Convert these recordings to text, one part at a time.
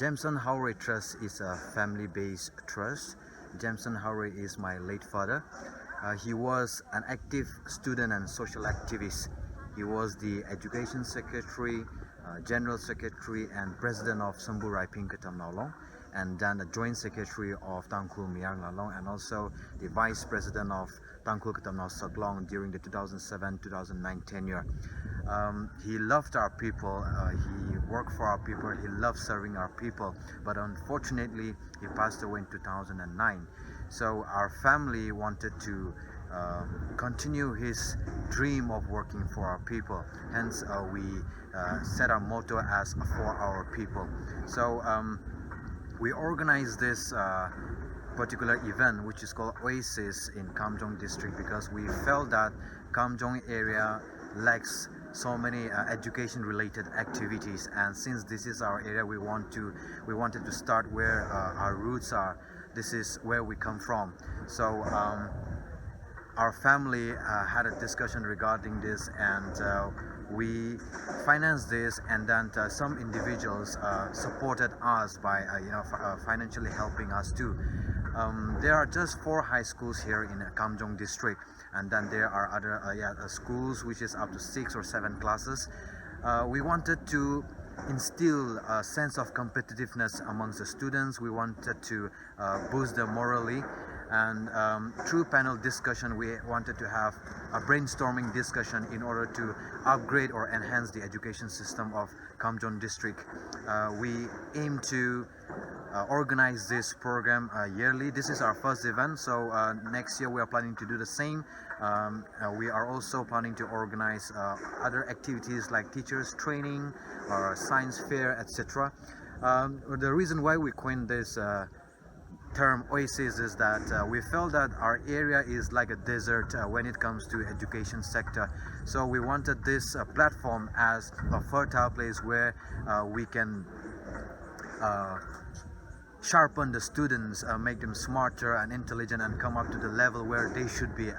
Gemson Haorei Trust is a family-based trust. Gemson Haorei is my late father. He was an active student and social activist. He was the education secretary, general secretary and president of Samburai Pinkatam Long, and then the joint secretary of Tangkhul Mayar Ngala Long, and also the vice president of Tangkhul Long during the 2007-2009 tenure. He loved our people, he worked for our people, he loved serving our people, but unfortunately he passed away in 2009. So our family wanted to continue his dream of working for our people. Hence we set our motto as for our people. So we organized this particular event, which is called Oasis in Kamjong district, because we felt that Kamjong area lacks so many education related activities, and since this is our area, we wanted to start where our roots are. This is where we come from. So our family had a discussion regarding this, and we financed this, and then some individuals supported us by financially helping us too. There are just 4 high schools here in Kamjong district, and then there are other schools which is up to 6 or 7 classes. We wanted to instill a sense of competitiveness amongst the students. We wanted to boost them morally, and through panel discussion we wanted to have a brainstorming discussion in order to upgrade or enhance the education system of Kamjong district. We aim to organize this program yearly. This is our first event, so next year we are planning to do the same. We are also planning to organize other activities like teachers training or science fair, etc. The reason why we coined this term Oasis is that we felt that our area is like a desert when it comes to education sector. So we wanted this platform as a fertile place where we can sharpen the students, make them smarter and intelligent, and come up to the level where they should be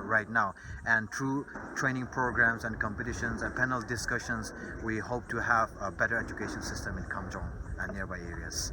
right now. And through training programs and competitions and panel discussions, we hope to have a better education system in Kamjong and nearby areas.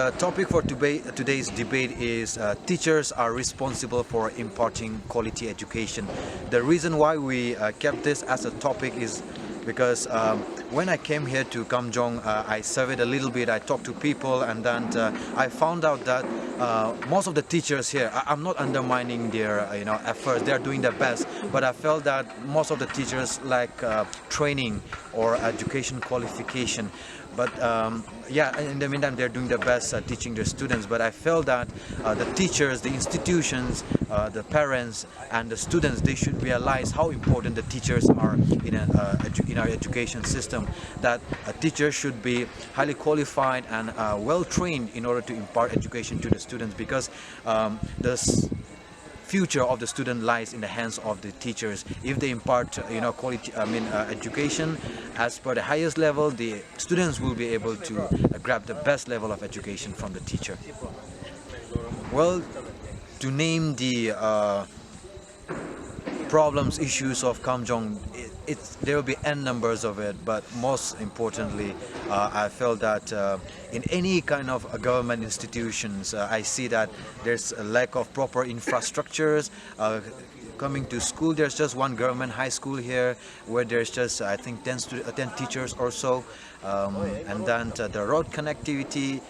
The topic for today's debate is teachers are responsible for imparting quality education. The reason why we kept this as a topic is because when I came here to Kamjong, I surveyed a little bit, I talked to people, and then I found out that most of the teachers here, I'm not undermining their efforts, they're doing their best, but I felt that most of the teachers lack training or education qualification. But yeah, in the meantime, they're doing their best teaching their students. But I felt that the teachers, the institutions, the parents, and the students, they should realize how important the teachers are in our education system. That a teacher should be highly qualified and well trained in order to impart education to the students, because the future of the student lies in the hands of the teachers. If they impart quality education as per the highest level, the students will be able to grab the best level of education from the teacher. Well, to name the problems, issues of Kamjong, there will be n numbers of it, but most importantly, I felt that in any kind of government institutions, I see that there's a lack of proper infrastructures. Coming to school, there's just one government high school here where there's just I think 10 teachers or so, and then the road connectivity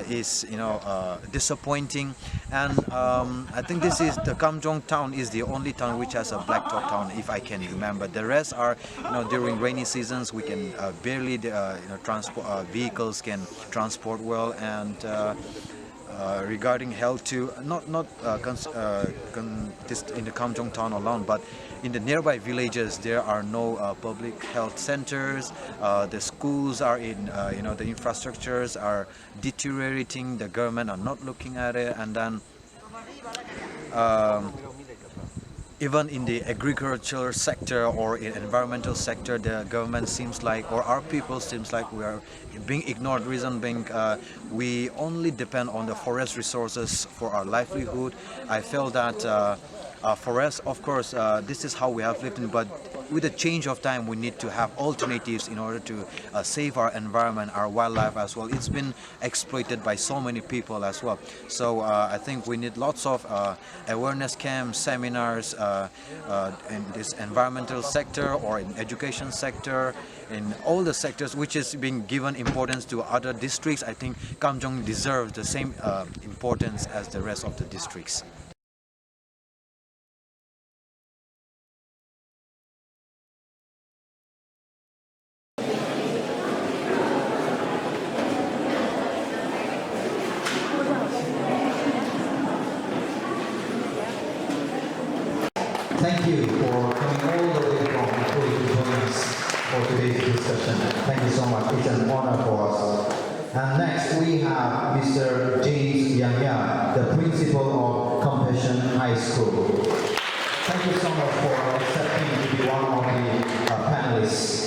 is disappointing, and I think the Kamjong town is the only town which has a blacktop town, if I can remember. The rest are during rainy seasons we can barely transport vehicles can transport well, and regarding health too, not just in the Kamjong town alone, but in the nearby villages there are no public health centers. The schools are in the infrastructures are deteriorating. The government are not looking at it, and then even in the agricultural sector or in environmental sector, the government seems like, or our people seems like, we are being ignored. Reason being, we only depend on the forest resources for our livelihood. I feel that forests, of course, this is how we have lived in, but with the change of time, we need to have alternatives in order to save our environment, our wildlife as well. It's been exploited by so many people as well. So I think we need lots of awareness camps, seminars in this environmental sector or in education sector, in all the sectors which is being given importance to other districts. I think Kamjong deserves the same importance as the rest of the districts. Thank you for coming all the way from Korea to join us for today's discussion. Thank you so much. It's an honor for us. And next we have Mr. James Yang, the principal of Compassion High School. Thank you so much for accepting to be one of the panelists.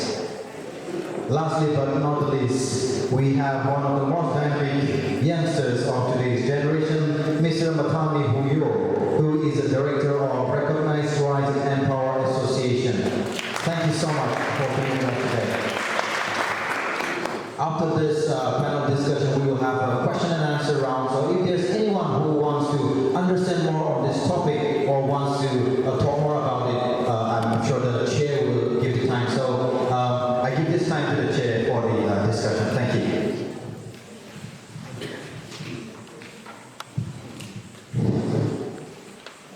Lastly but not least, we have one of the most dynamic youngsters of today's generation, Mr. Matami Huyo, who is the director of Recognized Rise and Empower Association. Thank you so much for being here today. After this panel discussion, we will have a question and answer round. So if there's anyone who wants to understand more on this topic or wants to talk more about it, I'm sure the chair will give the time. So I give this time to the chair for the discussion. Thank you.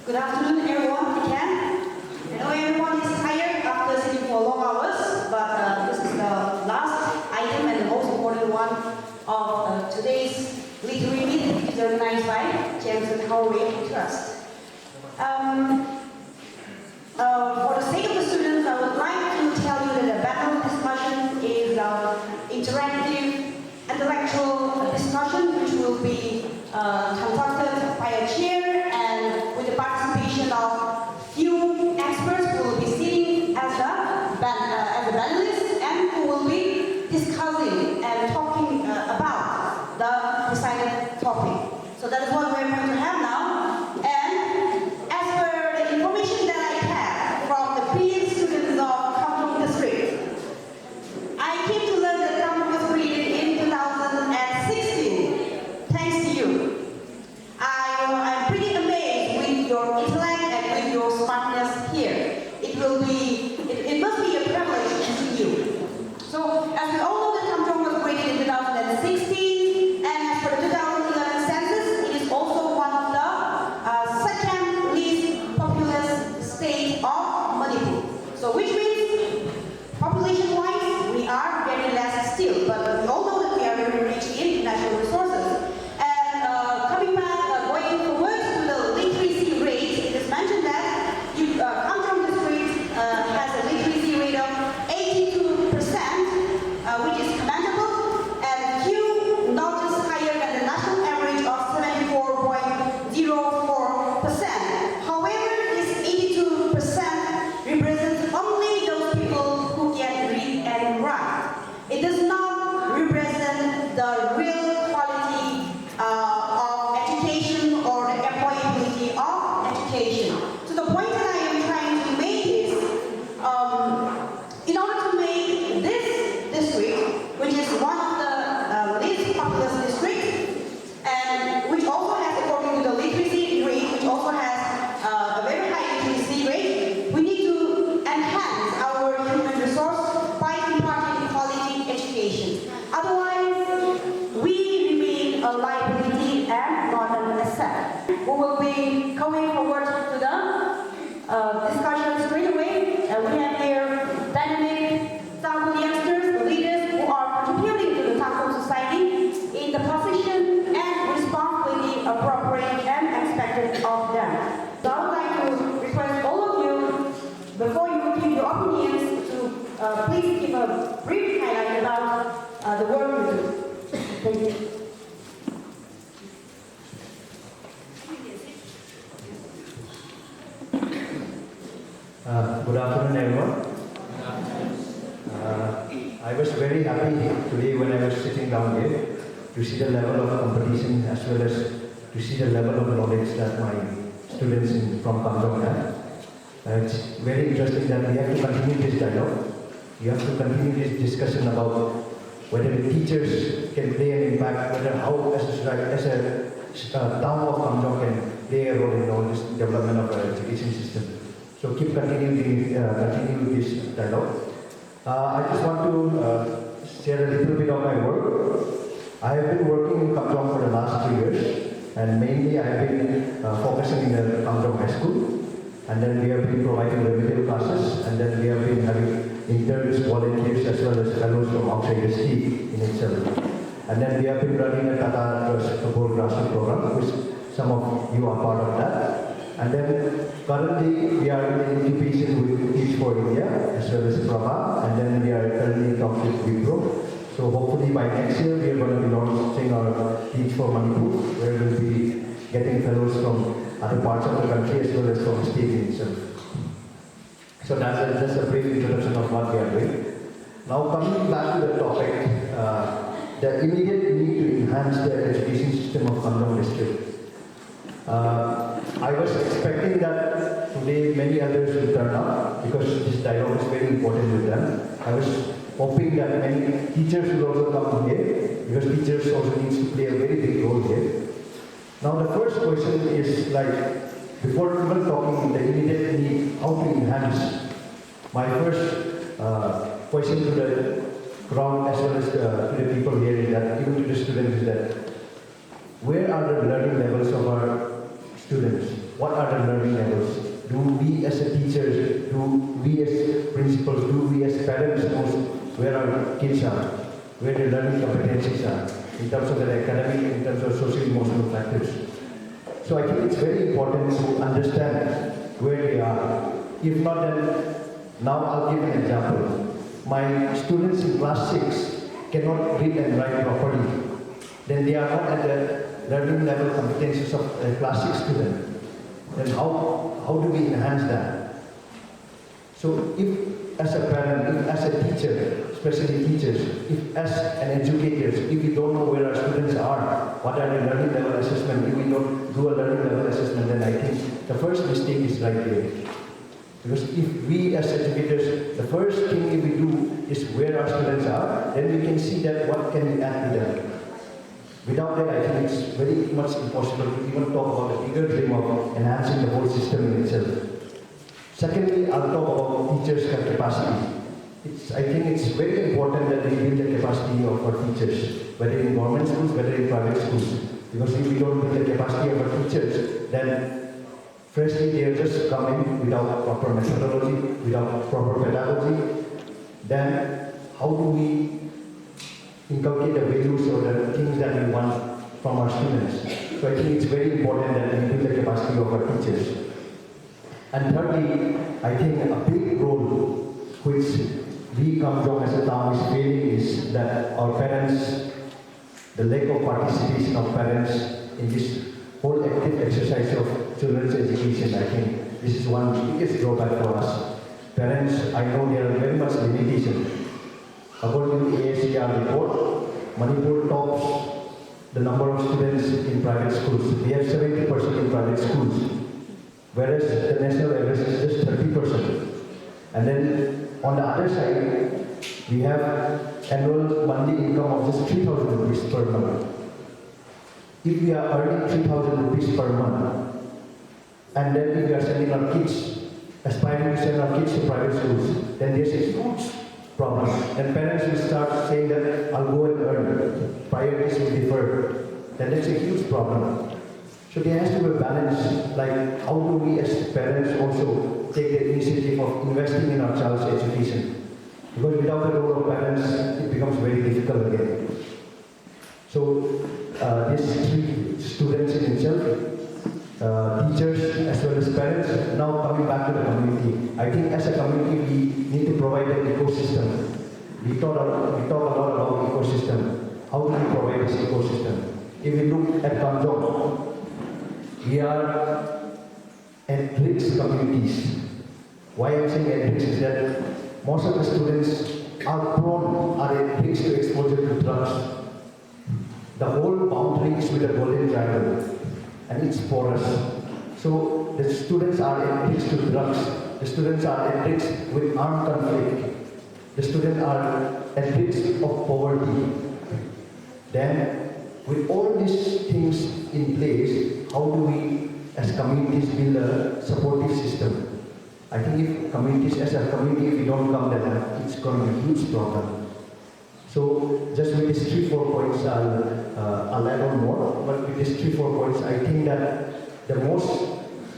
Good afternoon, everyone. Again, I know everyone is tired after sitting for long hours, but this is the last item and the most important one of today's literary meeting, which is organized by Gemson Haorei Trust. For the sake of the students, I would like to tell you that the panel discussion is interactive, intellectual discussion, which will be conducted by a chair and with the participation of few experts who will be sitting as the panelists and who will be discussing and talking about the decided topic. So that is what we're going to have now. And as per the information that I have from the previous students of Kamjong District, I came to learn that Kamjong was created in 2016. population-wise, we are very less still, but we all know that we are very rich in natural resources. And coming back, going forward to the literacy rate, it is mentioned that Kamjong district has a literacy rate of 82%, which is commendable, and few notches higher than the national average of 74.04%. However, this 82% represents only those people who can read and write. It does not represent the real quality of education or the employability of education. So the point that I am trying to make is, in order to make this district, which is one of the least populous districts, and which also has, according to the literacy rate, which also has a very high literacy rate, we need to enhance our human resource by imparting quality education. Otherwise, we remain a liability and not an asset. We will be going forward to the discussion straight away, and we have here dynamic Tangkhul youngsters, leaders who are contributing to the Tangkhul society in the position and responsibility appropriate and expected of them. So I would like to request all of you, before you give your opinions, to please give a brief highlight about the work we do. Thank you. Good afternoon, everyone. I was very happy today when I was sitting down here to see the level of competition as well as to see the level of knowledge that my students from Kamjong have. It's very interesting that we have to continue this dialogue. We have to continue this discussion about whether the teachers can play an impact, whether how as a town of Kamjong can play a role in all this development of our education system. So keep continuing this dialogue. I just want to share a little bit of my work. I have been working in Kamjong for the last 3 years, and mainly I have been focusing in the Kamjong High School, and then we have been providing remedial classes, and then we have been having interns, volunteers, as well as fellows from outside the city in itself. And then we have been running a Tata Support Grassroots program, which some of you are part of that. And then currently we are in incubation with Teach for India as well as Prabha, and then we are currently in talks with Wipro. So hopefully by next year we are going to be launching our Teach for Manipur, where we will be getting fellows from other parts of the country as well as from the state itself. So that's just a brief introduction of what we are doing. Now coming back to the topic, the immediate need to enhance the education system of Kamjong district. I was expecting that today many others will turn up because this dialogue is very important with them. I was hoping that many teachers will also come here because teachers also need to play a very big role here. Now the first question is like, before even talking the immediate need, how to enhance. My first question to the crowd as well as to the people here is that, even to the students, is that where are the learning levels of our students? What are the learning levels? Do we as a teachers, do we as principals, do we as parents know where our kids are, where their learning competencies are, in terms of their academic, in terms of social emotional factors? So I think it's very important to understand where they are. If not, then now I'll give an example. My students in class 6 cannot read and write properly. Then they are not at the learning level competencies of a class 6 student. Then how do we enhance that? So if as a parent, if as a teacher, especially teachers, if as an educator, if we don't know where our students are, what are the learning level assessment, if we don't do a learning level assessment, then I think the first mistake is right there. Because if we as educators, the first thing we do is where our students are, then we can see that what can we add to them. Without that, I think it's very much impossible to even talk about the bigger dream of enhancing the whole system in itself. Secondly, I'll talk about teachers' capacity. I think it's very important that we build the capacity of our teachers, whether in government schools, whether in private schools. Because if we don't build the capacity of our teachers, then firstly, they are just coming without proper methodology, without proper pedagogy. then how do we inculcate the values or the things that we want from our students? So I think it's very important that we build the capacity of our teachers. And thirdly, I think a big role which we Kamjong as a town is failing is that our parents, the lack of participation of parents in this whole active exercise of children's education. I think this is one biggest drawback for us. Parents, I know there are very much limitation. According to the ASCR report, Manipur tops the number of students in private schools. We have 70% in private schools, whereas the national average is just 30%. And then on the other side, we have annual monthly income of just 3,000 rupees per month. If we are earning 3,000 rupees per month, and then if we are sending our kids, aspiring to send our kids to private schools, then there's a huge problem. And parents will start saying that I'll go and earn, priorities will differ. Then that's a huge problem. So there has to be a balance, like how do we as parents also take the initiative of investing in our child's education? Because without the role of parents, it becomes very difficult again. So these three students in itself, teachers as well as parents, now coming back to the community. I think as a community we need to provide an ecosystem. We talk a lot about ecosystem. How do we provide this ecosystem? If we look at Kamjong, we are at-risk communities. Why I'm saying at-risk is that most of the students are at risk to exposure to drugs. The whole boundary is with the golden triangle, and it's porous. So the students are at risk to drugs. The students are at risk with armed conflict. The students are at risk of poverty. Then, with all these things in place, how do we, as communities, build a supportive system? I think if communities, as a community, if we don't come there, it's going to be a huge problem. So, just with these 3-4 points, I'll add on more. But with these 3-4 points, I think that the most,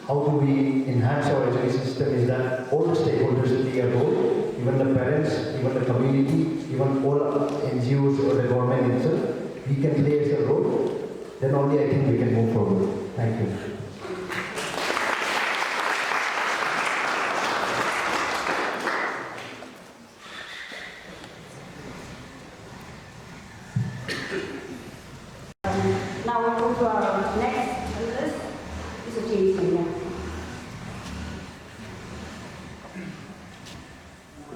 how do we enhance our education system is that all the stakeholders play a role, even the parents, even the community, even all NGOs or the government itself. We can play as a role, then only I think we can move forward. Thank you. Now we'll go to our next list. Mr. James.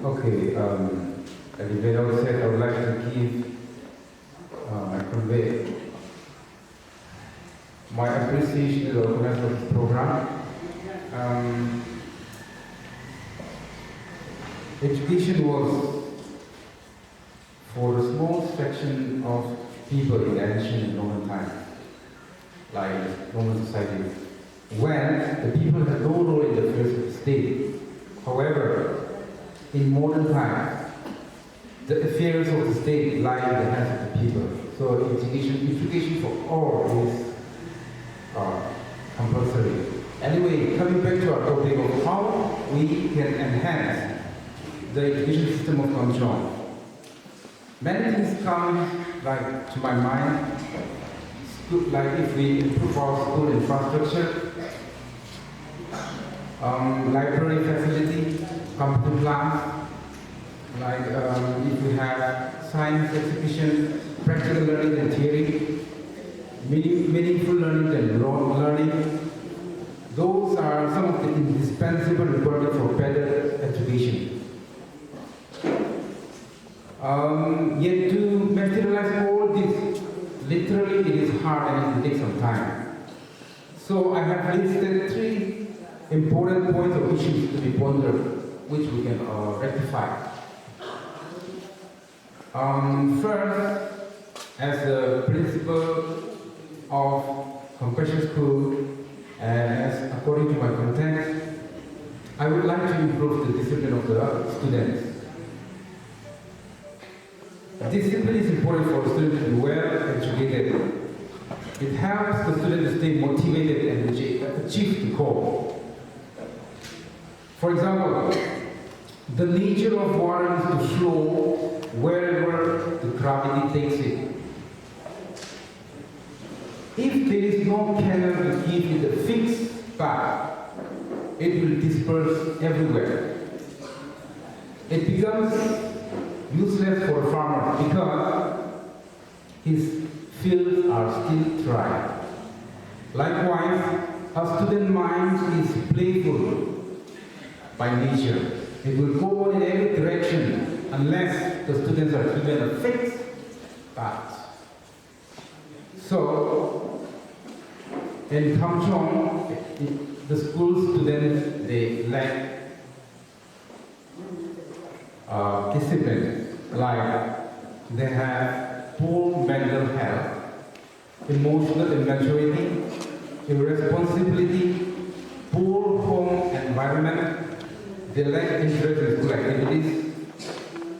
Okay, at the very outset, I would like to give and convey my appreciation to the organizer of this program. Education was for a small section of people in ancient and Roman times, like Roman society, when the people had no role in the affairs of the state. However, in modern times, the affairs of the state lie in the hands of the people. So education for all is compulsory. Anyway, coming back to our topic of how we can enhance the education system of Kamjong. Many things come to my mind, like if we improve our school infrastructure, library facility, computer class, if we have science exhibition, practical learning and theory, meaningful learning and learning. Those are some of the indispensable requirements for better education. Yet to materialize all this, literally it is hard and it will take some time. So I have listed 3 important points of issues to be pondered, which we can rectify. First, as a principle of compassion school, and as according to my content, I would like to improve the discipline of the students. Discipline is important for students to be well educated. It helps the student to stay motivated and achieve the goal. For example, The nature of water is to flow wherever the gravity takes it. If there is no canal to give it a fixed path, it will disperse everywhere. It becomes useless for a farmer because his fields are still dry. Likewise, a student mind is playful by nature. It will go in every direction unless the students are given a fixed path. So, in Kamjong, the school students, they lack discipline, like they have poor mental health, emotional immaturity, irresponsibility, poor home environment, they lack interest in school activities,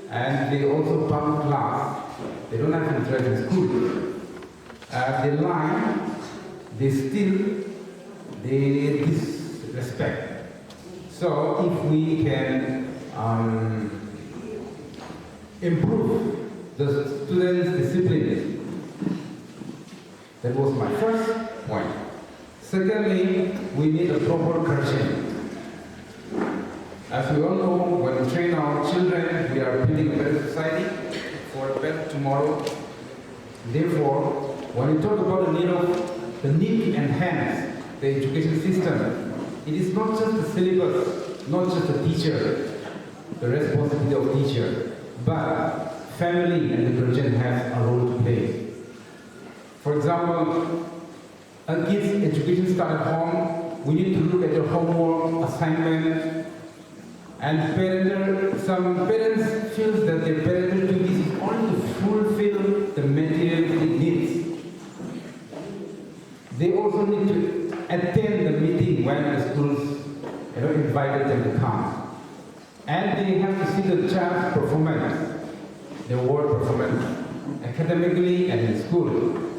and they also bunk class. They don't have interest in school. They lie, they steal, they disrespect. So if we can improve the students' discipline, that was my first point. Secondly, we need a proper correction. As we all know, when we train our children, we are building a better society for a better tomorrow. Therefore, when we talk about the need to enhance the education system, it is not just the syllabus, not just the teacher, the responsibility of teacher, but family and the guardian have a role to play. For example, a kid's education starts at home. We need to look at their homework, assignment, and some parents feel that their parental duties is only to fulfill the materialistic needs. They also need to attend the meeting when the schools invited them to come. And they have to see the child's performance, their work performance, academically and in school.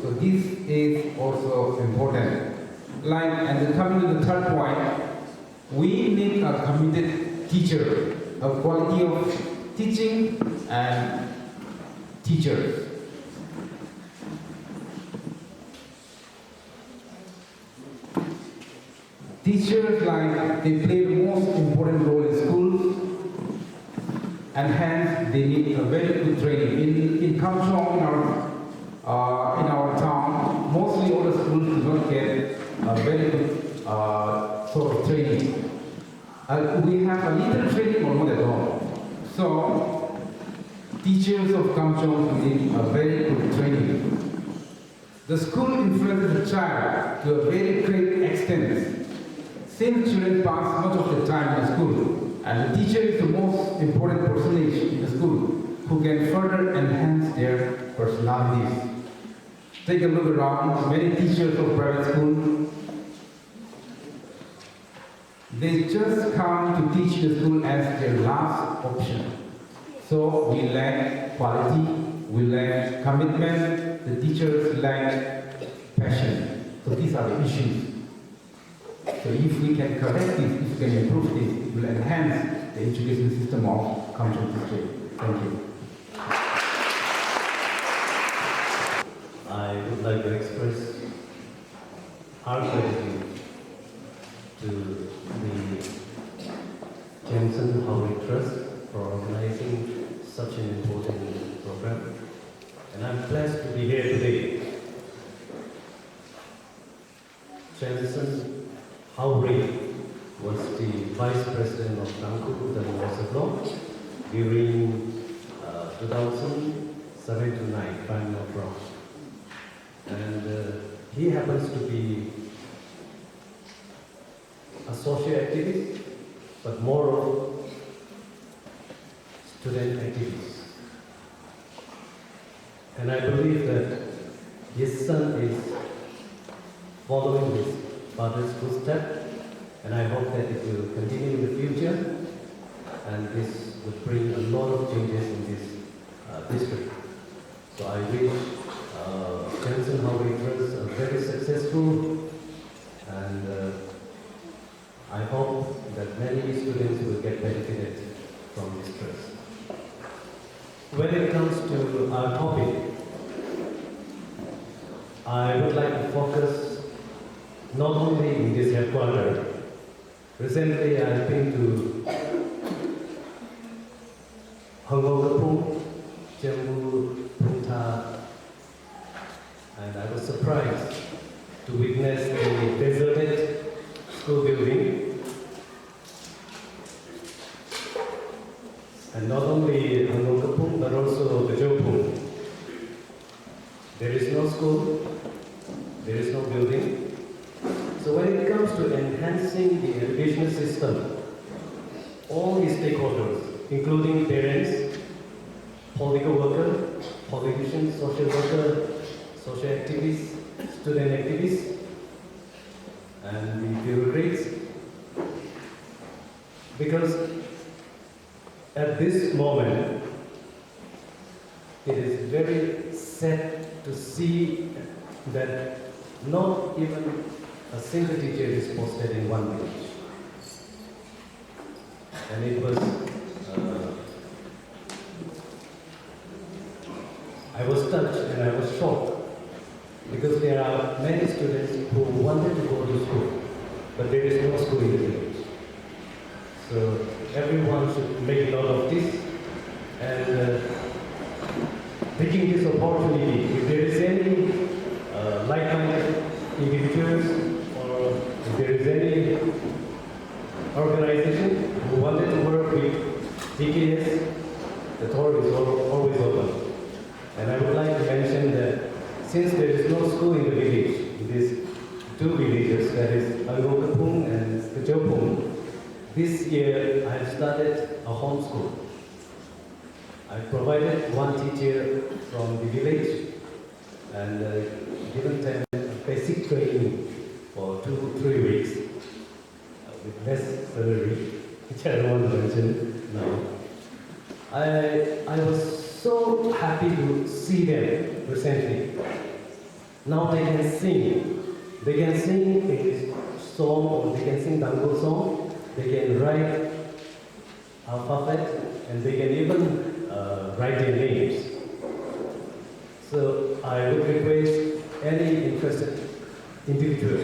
So this is also important. And coming to the third point, we need a committed teacher, a quality of teaching and teachers. Teachers, they play the most important role in schools, and hence they need a very good training. In Kamjong, in our town, mostly all the schools do not get a very good sort of training. We have a little training or not at all. So, teachers of Kamjong need a very good training. The school influences the child to a very great extent. Since children pass much of the time in the school, and the teacher is the most important personage in the school who can further enhance their personalities. Take a look around, many teachers of private school, they just come to teach the school as their last option. So we lack quality, we lack commitment, the teachers lack passion. So these are the issues. So if we can correct this, if we can improve this, it will enhance the education system of Kamjong district. Thank you. I would like to express our gratitude to the Gemson Haorei Trust for organizing such an important program. And I'm blessed to be here today. Gemson Haorei was the Vice President of Tangkhul Mayar Ngala Long during 2007 to 9, if I'm not wrong. And he happens to be a social activist, but more of student activist. And I believe that his son is following his father's footsteps, and I hope that it will continue in the future, and this would bring a lot of changes in this district. So I wish Gemson Haorei Trust are very successful, and I hope that many students will get benefited from when it comes to our topic, I would like to focus not only in this headquarters. Recently, I've been to Hongkong, Jammu, Punta, and I was surprised to witness the deserted school building. And not only Hongkong, but also Kamjong. There is no school, there is no building. So when it comes to enhancing the educational system, all the stakeholders, including parents, political workers, politicians, social workers, social activists, student activists, and the bureaucrats, because at this moment, it is very sad to see that not even a single teacher is posted in one village. And it was, I was touched and I was shocked because there are many students who wanted to go to school, but there is no school in the village. So everyone should make note of this and taking this opportunity, if there is any like-minded individuals or if there is any organization who wanted to work with DKS, the door is always open. And I would like to mention that since there is no school in the village, in these two villages, that is Angokapung and Kamjong, this year I have started a homeschool. I provided one teacher from the village and given them basic training for 2-3 weeks with less salary, which I don't want to mention now. I was so happy to see them recently. Now they can sing. They can sing English song or they can sing Tangkhul song. They can write alphabet and they can even write their names. So I would request any interested individual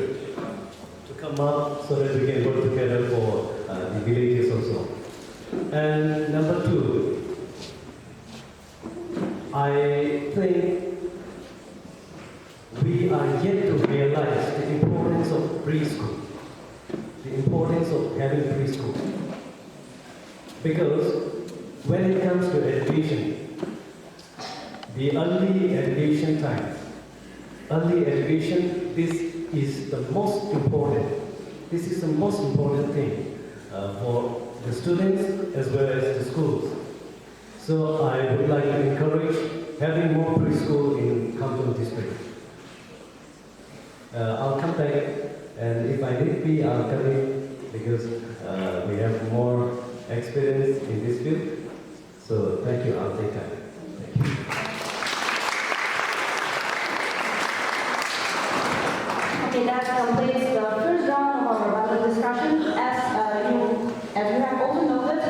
to come up so that we can work together for the villages also. And number 2, I think we are yet to realize the importance of preschool, the importance of having preschool. Because when it comes to education, the early education time, early education, this is the most important. This is the most important thing for the students as well as the schools. So I would like to encourage having more preschool in Kamjong district. I'll come back, and if I need be, I'll come in because we have more experience in this field. So thank you, I'll take time. Thank you. Okay, that completes the first round of our panel discussion. As you have also noted,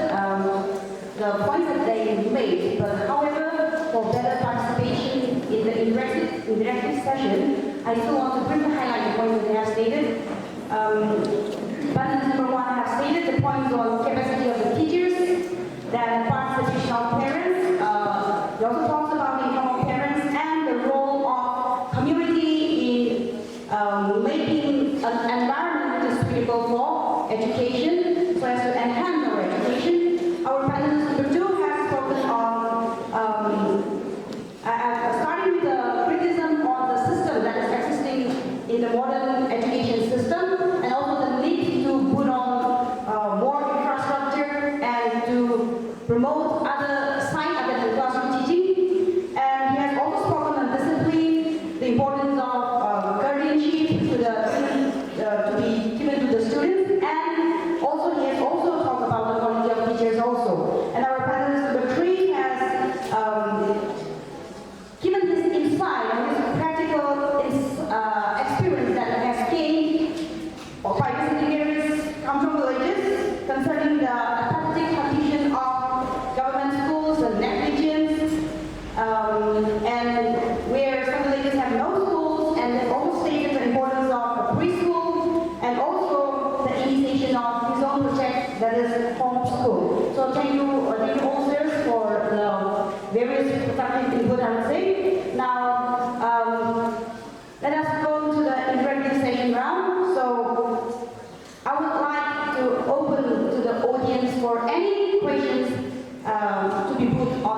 the points that they made, but however, for better participation in the interactive session, I still want to briefly highlight the points that they have stated. Panel number 1 have stated the points on capacity of the teachers, then participation of parents. We also talked about the income of parents and the role of community in making an environment which is suitable for education, so as to enhance our education. Our panelist number 2 has spoken on, starting with the criticism of the system that is existing in the modern education system, and also the need to put on more infrastructure and to promote other sides other than classroom teaching. And he has also spoken on discipline, the importance of guardianship to be given to the students, and also he has also talked about the quality of teachers also. And our panelist number 3 has given his insight and his practical experience that has gained by visiting various Kamjong villages concerning the apathetic condition of government schools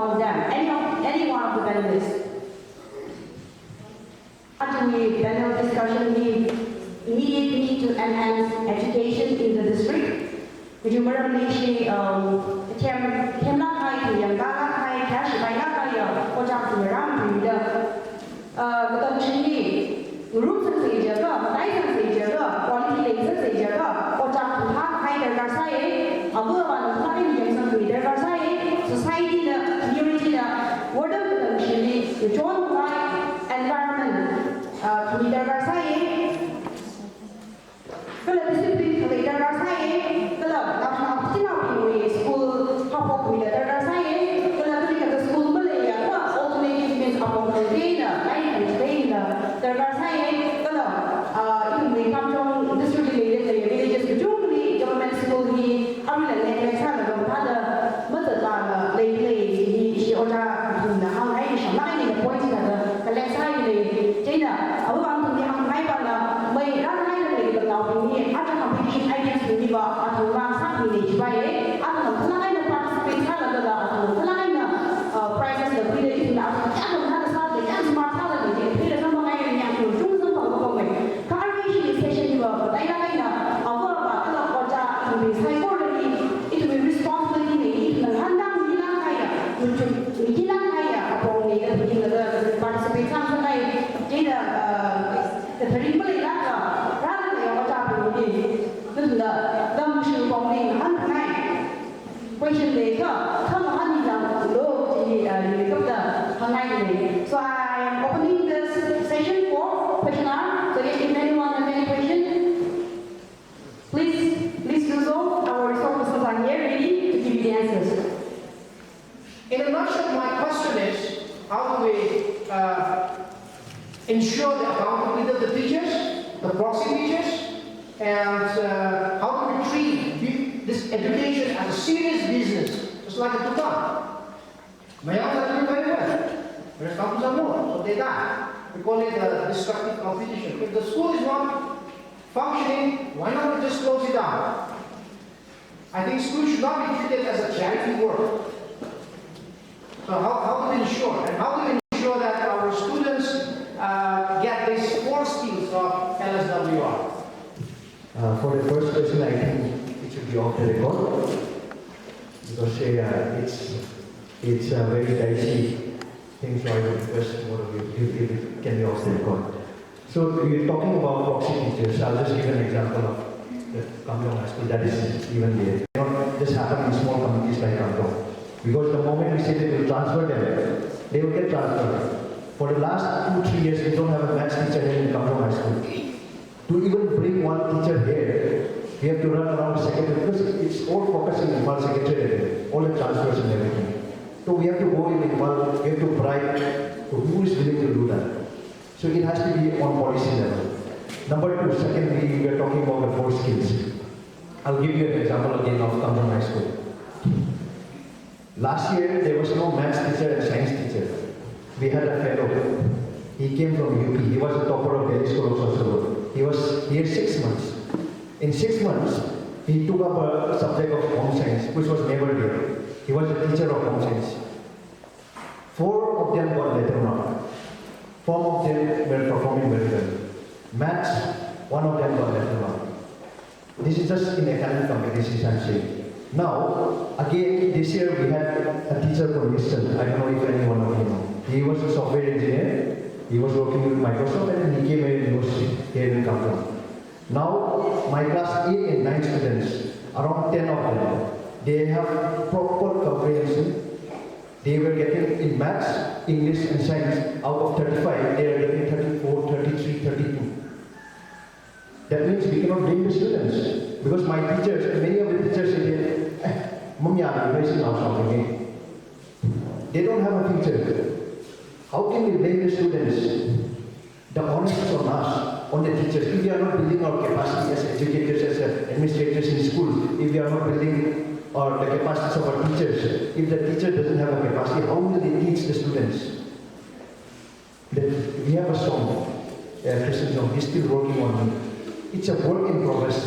on them, any one of the panelists. After we panel discussion, we immediately need to enhance education in the district. Which is she came not high to young high cash by not high or jump to around the she roots and sage, life and sage, quality legs and sage, or jump to half high the Garsai, a good one, nothing Gemson to the Garsai, society, the community, the word of the machine, the joint environment to the Garsai. Kalau disiplin kerja saya, kalau nak tidak pilih school apa pilih kerja saya, kalau pilih kerja school boleh ya, alternative means apa kerja, lain kerja kerja saya, kalau itu di Kamjong district ni, villages ujung ni government school ni, ambil negara sana kalau ada macam mana, lay si orang punya hal lain, sama ini point ada, kalau saya ni, jadi awak orang punya hal lain pada, mereka ini ada competition ideas ini bah atau masa ini supaya atau selain participate hal adalah atau selain prizes yang beri itu atau ada sahaja yang smart hal ini tidak sama lain yang ujung sama apa carvation session juga lain-lain apa kalau kerja ini psychology itu responsibility ini menghandang hilang kaya ujung hilang kaya apa ini kita participate sama jadi terima kasih this is the dumb shoe bombing question later, come on down to low the helicopter. So I am opening this session for question hour. So if anyone has any question, please do so. Our resources are here ready to give you the answers. In a nutshell, my question is, how do we ensure the accountability of the teachers, the proxy teachers, and how do we treat this education as a serious business, just like a Tukan? Mayors are doing very well. When it comes to more, so they die. We call it a destructive competition. If the school is not functioning, why not we just close it down? I think schools should not be treated as a charity work. So how do we ensure? And how do we ensure that our students get these core skills of LSWR? For the first question, I think it should be off the record because it's a very dicey thing, so I would request more of you if it can be off the record. So we're talking about proxy teachers. I'll just give an example of the Kamjong High School that is even there. It not just happen in small communities like Kamjong. Because the moment we say that we'll transfer them, they will get transferred. For the last 2-3 years, we don't have a maths teacher here in Kamjong High School. To even bring one teacher here, we have to run around the secretary because it's all focusing on one secretary, all the transfers and everything. So we have to go in one, we have to bribe, so who is willing to do that? So it has to be on policy level. Number 2, secondly, we are talking about the 4 skills. I'll give you an example again of Kamjong High School. Last year, there was no maths teacher and science teacher. We had a fellow. He came from UP. He was the topper of Delhi School of Social Work. He was here 6 months. In 6 months, he took up a subject of home science, which was never there. He was a teacher of home science. 4 of them got letter mark. 4 of them were performing very well. Maths, 1 of them got letter mark. This is just in academic competitions I'm saying. Now, again, this year we had a teacher from Eastern. I don't know if anyone of you know. He was a software engineer. He was working with Microsoft and he came here in university here in Kamjong. Now, my class 8 and 9 students, around 10 of them, they have proper comprehension. They were getting in maths, English and science, out of 35, they are getting 34, 33, 32. That means we cannot blame the students. Because my teachers, many of the teachers say, Mummy, I'm raising now something. They don't have a teacher. How can we blame the students? The onus is on us, on the teachers. If we are not building our capacity as educators, as administrators in school, if we are not building the capacities of our teachers, if the teacher doesn't have a capacity, how will they teach the students? We have a song, Christian song, he's still working on it. It's a work in progress.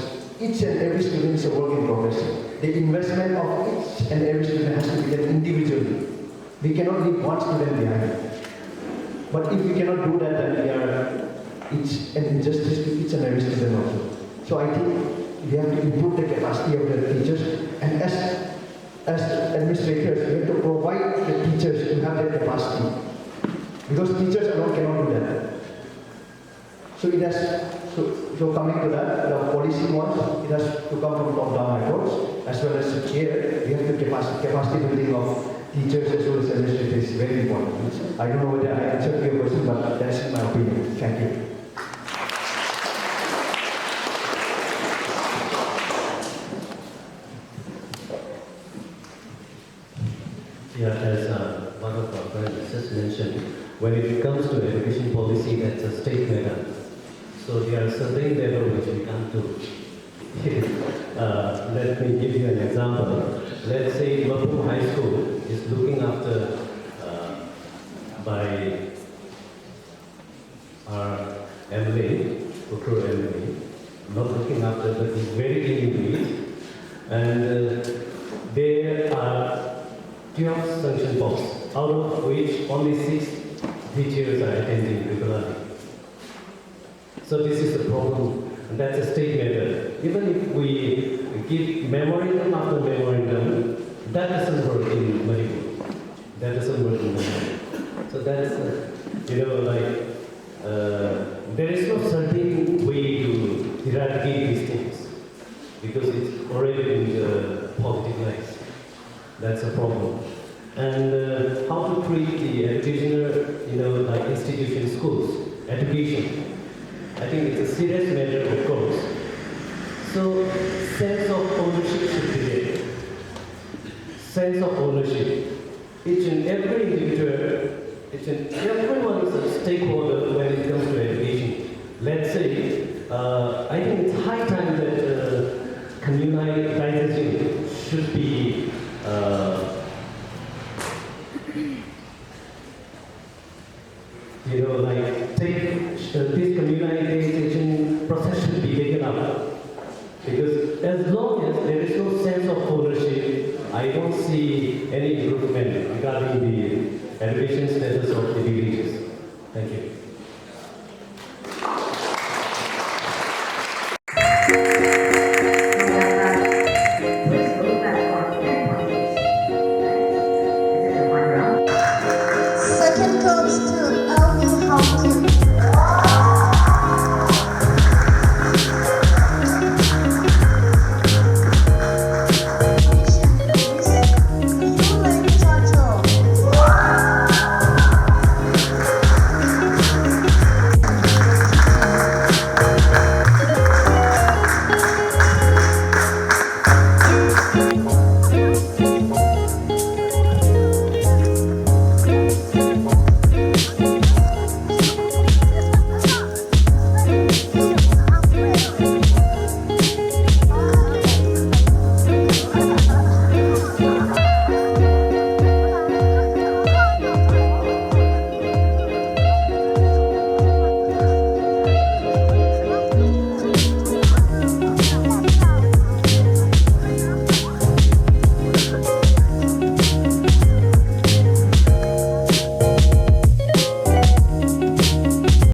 Each and every student is a work in progress. The investment of each and every student has to be done individually. We cannot leave one student behind. But if we cannot do that, then we are, it's an injustice to each and every student also. So I think we have to improve the capacity of the teachers, and as administrators, we have to provide the teachers to have that capacity. Because teachers alone cannot do that. So it has, so coming to that, the policy wants, it has to come from top-down approach, as well as here, we have the capacity building of teachers as well as administrators is very important. I don't know whether I answered your question, but that's my opinion. Thank you. Yeah, as one of our friends just mentioned, when it comes to education policy, that's a state matter. So there are certain levels which we can't do. Let me give you an example. Let's say Mapum High School is looking after by our MLA, Procure MLA, not looking after, but is very in and there are 12 sanction posts, out of which only 6 teachers are attending regularly. So this is the problem, and that's a state matter. Even if we give memorandum after memorandum, that doesn't work in Manipur. That doesn't work in Manipur. So that is, there is no certain way to eradicate these things, because it's already been politicized. That's a problem. And how to treat the educational, like institution, schools, education. I think it's a serious matter, of course. So, sense of ownership should be there. Sense of ownership. Each and every individual, everyone is a stakeholder when it comes to education. Let's say, I think it's high time that communalization should be this communalization process should be taken up. Because as long as there is no sense of ownership, I don't see any improvement regarding the education status of the villages. Thank you.